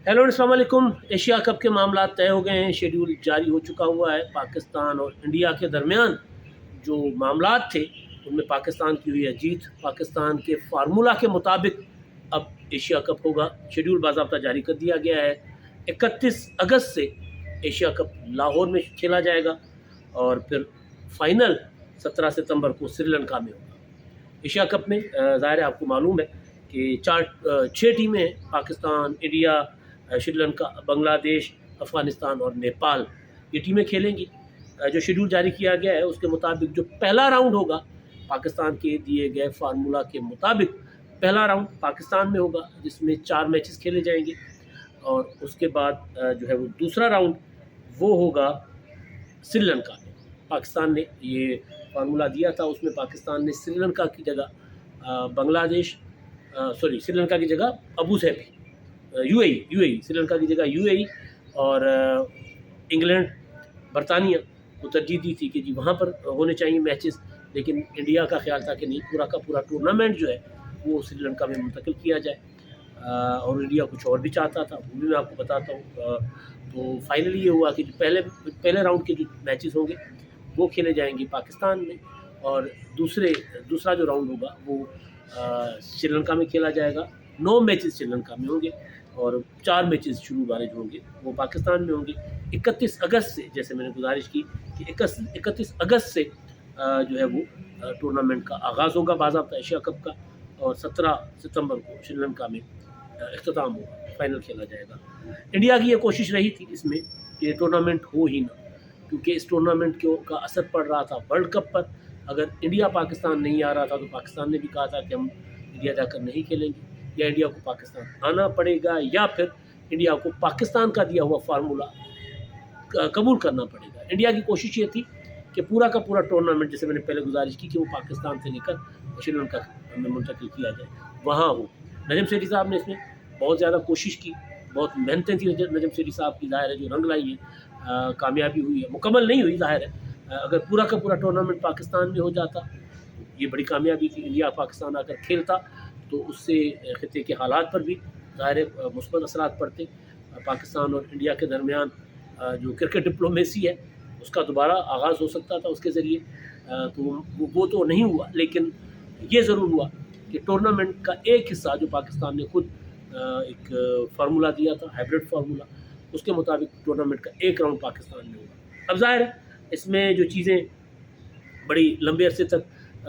Hello अस्सलाम वालेकुम। Asia cup के मामला तय हो गए हैं, शेड्यूल जारी हो चुका हुआ है। पाकिस्तान और इंडिया के दरमियान जो मामलात थे उनमें पाकिस्तान की हुई है जीत। पाकिस्तान के फार्मूला के मुताबिक अब एशिया कप होगा। शेड्यूल बाज़ाब्ता जारी कर दिया गया है। 31 अगस्त से एशिया कप लाहौर में खेला जाएगा और फिर फाइनल 17 सितंबर को श्रीलंका में होगा। एशिया कप में ज़ाहिर है आपको मालूम है कि 6 टीमें हैं, पाकिस्तान, इंडिया, श्रीलंका, बांग्लादेश, अफ़गानिस्तान और नेपाल, ये टीमें खेलेंगी। जो शेड्यूल जारी किया गया है उसके मुताबिक जो पहला राउंड होगा पाकिस्तान के दिए गए फार्मूला के मुताबिक पहला राउंड पाकिस्तान में होगा जिसमें 4 मैचेस खेले जाएंगे और उसके बाद जो है वो दूसरा राउंड वो होगा श्रीलंका में। पाकिस्तान ने ये फार्मूला दिया था, उसमें पाकिस्तान ने श्रीलंका की जगह श्रीलंका की जगह अबू धाबी यूएई श्रीलंका की जगह यूएई और इंग्लैंड, बरतानिया को तरजीह दी थी कि जी वहाँ पर होने चाहिए मैचेस, लेकिन इंडिया का ख्याल था कि नहीं, पूरा का पूरा टूर्नामेंट जो है वो श्रीलंका में मुंतकिल किया जाए और इंडिया कुछ और भी चाहता था, वो भी मैं आपको बताता हूँ। तो फाइनली ये हुआ कि जो पहले राउंड के जो मैचेस होंगे वो खेले जाएंगे पाकिस्तान में और दूसरा जो राउंड होगा वो श्रीलंका में खेला जाएगा। 9 मैचेस श्रीलंका में होंगे और 4 मैचेस शुरू वाले जो होंगे वो पाकिस्तान में होंगे। 31 अगस्त से, जैसे मैंने गुजारिश की कि 31 अगस्त से जो है वो टूर्नामेंट का आगाज़ होगा बाज़ाब्ता एशिया कप का और 17 सितंबर को श्रीलंका में इख्तिताम होगा, फाइनल खेला जाएगा। इंडिया की ये कोशिश रही थी इसमें कि टूर्नामेंट हो ही ना, क्योंकि इस टूर्नामेंट का असर पड़ रहा था वर्ल्ड कप पर। अगर इंडिया पाकिस्तान नहीं आ रहा था तो पाकिस्तान ने भी कहा था कि हम इंडिया जाकर नहीं खेलेंगे, या इंडिया को पाकिस्तान आना पड़ेगा या फिर इंडिया को पाकिस्तान का दिया हुआ फार्मूला कबूल करना पड़ेगा। इंडिया की कोशिश ये थी कि पूरा का पूरा टूर्नामेंट, जैसे मैंने पहले गुजारिश की, कि वो पाकिस्तान से लेकर श्रीलंका में मुंतकिल किया जाए, वहाँ हो। नजम सेठी साहब ने इसमें बहुत ज़्यादा कोशिश की, बहुत मेहनतें थी नजम सेठी साहब की, ज़ाहिर है जो रंग लाई है, कामयाबी हुई है, मुकम्मल नहीं हुई ज़ाहिर है। अगर पूरा का पूरा टूर्नामेंट पाकिस्तान में हो जाता ये बड़ी कामयाबी थी। इंडिया पाकिस्तान आकर खेलता तो उससे खिते के हालात पर भी ज़ाहिर मुस्बत असरात पड़ते। पाकिस्तान और इंडिया के दरमियान जो क्रिकेट डिप्लोमेसी है उसका दोबारा आगाज़ हो सकता था उसके ज़रिए। तो वो तो नहीं हुआ, लेकिन ये ज़रूर हुआ कि टूर्नामेंट का एक हिस्सा जो पाकिस्तान ने खुद एक फार्मूला दिया था, हाइब्रिड फार्मूला, उसके मुताबिक टूर्नामेंट का एक राउंड पाकिस्तान में होगा। अब ज़ाहिर है इसमें जो चीज़ें बड़ी लंबे अरसे तक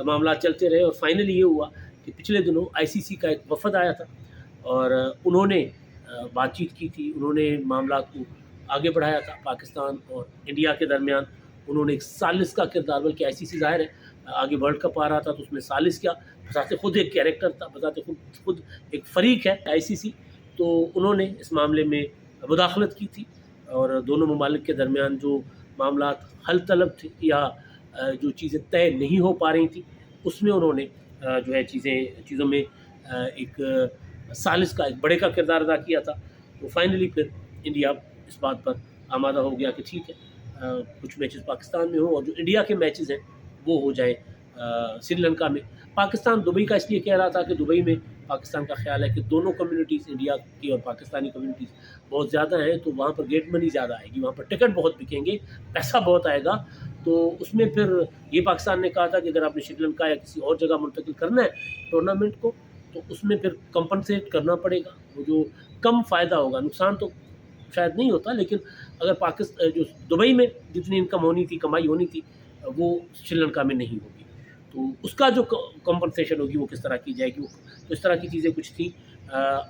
मामला चलते रहे और फाइनली ये हुआ कि पिछले दिनों आईसीसी का एक वफद आया था और उन्होंने बातचीत की थी, उन्होंने मामला को आगे बढ़ाया था पाकिस्तान और इंडिया के दरमियान। उन्होंने एक सालिस का किरदार, बल्कि आईसीसी ज़ाहिर है आगे वर्ल्ड कप आ रहा था तो उसमें सालिस क्या, बजाते खुद एक कैरेक्टर था, बजाते खुद एक फ़रीक है आईसीसी। तो उन्होंने इस मामले में मुदाखलत की थी और दोनों ममालिक के दरमियान जो मामला हल तलब थे या जो चीज़ें तय नहीं हो पा रही थी उसमें उन्होंने जो है चीज़ों में एक सालिस का, एक बड़े का किरदार अदा किया था। तो फाइनली फिर इंडिया इस बात पर आमादा हो गया कि ठीक है, कुछ मैचेस पाकिस्तान में हो और जो इंडिया के मैचेस हैं वो हो जाए श्रीलंका में। पाकिस्तान दुबई का इसलिए कह रहा था कि दुबई में पाकिस्तान का ख्याल है कि दोनों कम्युनिटीज़, इंडिया की और पाकिस्तानी कम्युनिटीज़ बहुत ज़्यादा हैं, तो वहाँ पर गेट मनी ज़्यादा आएगी, वहाँ पर टिकट बहुत बिकेंगे, पैसा बहुत आएगा। तो उसमें फिर ये पाकिस्तान ने कहा था कि अगर आपने श्रीलंका या किसी और जगह मुंतकिल करना है टूर्नामेंट को तो उसमें फिर कंपनसेट करना पड़ेगा। वो जो कम फ़ायदा होगा, नुकसान तो शायद नहीं होता, लेकिन अगर पाकिस्तान जो दुबई में जितनी इनकम होनी थी, कमाई होनी थी, वो श्रीलंका में नहीं होगी, तो उसका जो कंपनसेशन होगी वो किस तरह की जाएगी, तो इस तरह की चीज़ें कुछ थी।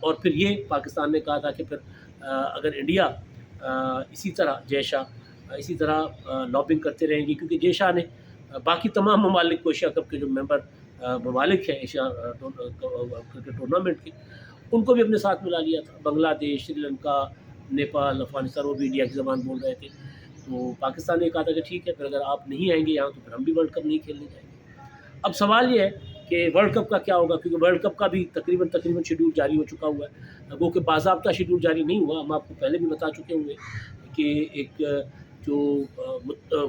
और फिर ये पाकिस्तान ने कहा था कि फिर अगर इंडिया इसी तरह लॉबिंग करते रहेंगे, क्योंकि जय शाह ने बाकी तमाम ममालिक को, एशिया कप के जो मेंबर ममालिक हैं एशिया क्रिकेट टूर्नामेंट के, उनको भी अपने साथ मिला लिया था। बांग्लादेश, श्रीलंका, नेपाल, अफ़गानिस्तान, वो भी इंडिया की ज़बान बोल रहे थे। तो पाकिस्तान ने कहा था कि ठीक है, फिर अगर आप नहीं आएंगे यहाँ तो फिर हम भी वर्ल्ड कप नहीं खेलने जाएंगे। अब सवाल ये है कि वर्ल्ड कप का क्या होगा, क्योंकि वर्ल्ड कप का भी तकरीबन शेड्यूल जारी हो चुका हुआ है। वो कि बाज़ाब्ता शेड्यूल जारी नहीं हुआ, हम आपको पहले भी बता चुके हुए कि एक जो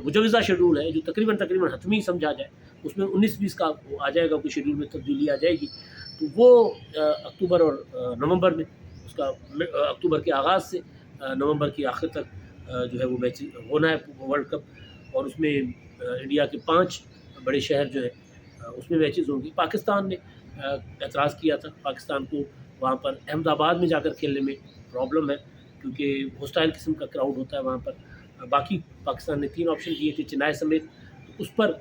मुजवज़ा शेड्यूल है, जो तकरीबन हतमी समझा जाए, उसमें 19-20 का आ जाएगा, कोई शेड्यूल में तब्दीली आ जाएगी, तो वो अक्टूबर और नवंबर में उसका کا اکتوبر کے آغاز سے نومبر کے آخر تک جو ہے وہ میچ ہونا ہے ورلڈ کپ، اور اس میں انڈیا کے 5 بڑے شہر جو ہے اس میں میچز ہوں گی۔ پاکستان نے اعتراض کیا تھا، پاکستان کو وہاں پر احمد آباد میں جا کر کھیلنے میں پرابلم ہے کیونکہ ہوسٹائل قسم کا کراؤڈ ہوتا ہے وہاں پر۔ باقی پاکستان نے 3 آپشن دیے تھے چنائی سمیت، اس پر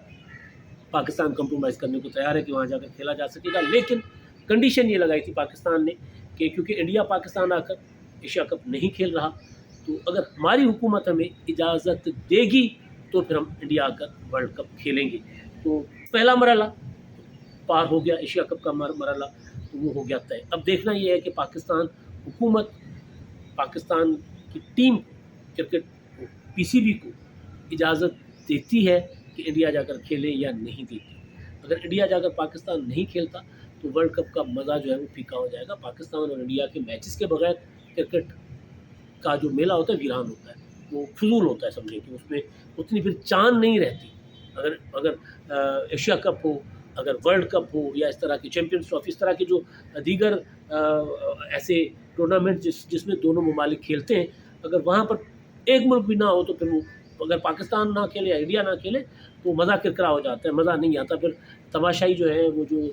پاکستان کمپرومائز کرنے کو تیار ہے کہ وہاں جا کر کھیلا جا سکے گا، لیکن کنڈیشن یہ لگائی تھی پاکستان نے کہ کیونکہ انڈیا پاکستان آ کر ایشیا کپ نہیں کھیل رہا، تو اگر ہماری حکومت ہمیں اجازت دے گی تو پھر ہم انڈیا آ کر ورلڈ کپ کھیلیں گے۔ تو پہلا مرحلہ پار ہو گیا، ایشیا کپ کا مرحلہ تو وہ ہو گیا طے۔ اب دیکھنا یہ ہے کہ پاکستان حکومت پاکستان کی ٹیم کرکٹ پی سی بی کو اجازت دیتی ہے کہ انڈیا جا کر کھیلے یا نہیں دیتی۔ اگر انڈیا جا کر پاکستان نہیں کھیلتا تو ورلڈ کپ کا مزہ جو ہے وہ پھیکا ہو جائے گا۔ پاکستان اور انڈیا کے میچز کے بغیر کرکٹ کا جو میلہ ہوتا ہے ویران ہوتا ہے، وہ فضول ہوتا ہے، سمجھیں کہ اس میں اتنی پھر چاند نہیں رہتی۔ اگر ایشیا کپ ہو، اگر ورلڈ کپ ہو، یا اس طرح کی چیمپئنز ٹرافی، اس طرح کے جو دیگر ایسے ٹورنامنٹ جس میں دونوں ممالک کھیلتے ہیں، اگر وہاں پر ایک ملک بھی نہ ہو تو پھر وہ اگر پاکستان نہ کھیلے یا انڈیا نہ کھیلے تو مزہ کرکرا ہو جاتا ہے، مزہ نہیں آتا۔ پھر تماشائی جو ہے وہ جو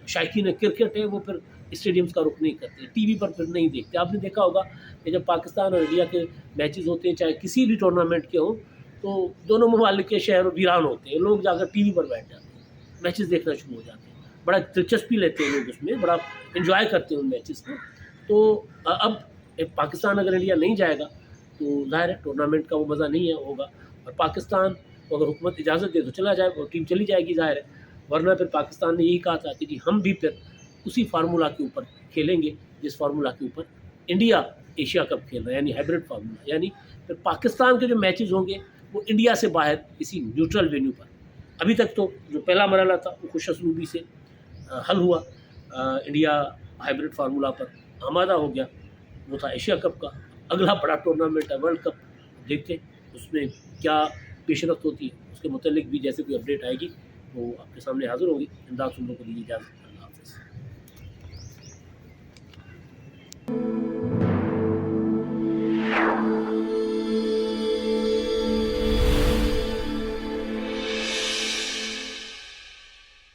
شائقین کرکٹ ہے وہ پھر اسٹیڈیمز کا رخ نہیں کرتے، ٹی وی پر پھر نہیں دیکھتے۔ آپ نے دیکھا ہوگا کہ جب پاکستان اور انڈیا کے میچز ہوتے ہیں، چاہے کسی بھی ٹورنامنٹ کے ہوں، تو دونوں ممالک کے شہر ویران ہوتے ہیں، لوگ جا کر ٹی وی پر بیٹھ جاتے ہیں، میچز دیکھنا شروع ہو جاتے ہیں، بڑا دلچسپی لیتے ہیں لوگ اس میں، بڑا انجوائے کرتے ہیں ان میچز کو۔ تو اب پاکستان اگر انڈیا نہیں جائے گا تو ظاہر ہے ٹورنامنٹ کا وہ مزہ نہیں ہوگا، اور پاکستان کو اگر حکومت اجازت دے تو چلا جائے، اور ٹیم چلی جائے گی ظاہر ہے، ورنہ پھر پاکستان نے یہی کہا تھا کہ جی ہم بھی پھر اسی فارمولا کے اوپر کھیلیں گے جس فارمولا کے اوپر انڈیا ایشیا کپ کھیل رہا ہے، یعنی ہائبرڈ فارمولا، یعنی پھر پاکستان کے جو میچز ہوں گے وہ انڈیا سے باہر کسی نیوٹرل وینیو پر۔ ابھی تک تو جو پہلا مرحلہ تھا وہ خوش اسلوبی سے حل ہوا، انڈیا ہائبرڈ فارمولا پر آمادہ ہو گیا، وہ تھا ایشیا کپ کا۔ اگلا بڑا ٹورنامنٹ ہے ورلڈ کپ، دیکھتے ہیں اس میں کیا پیش رفت ہوتی ہے، اس کے متعلق بھی جیسے کوئی اپڈیٹ آئے گی وہ آپ کے سامنے حاضر ہوگی۔ امداد سنوں کو دیجیے اجازت۔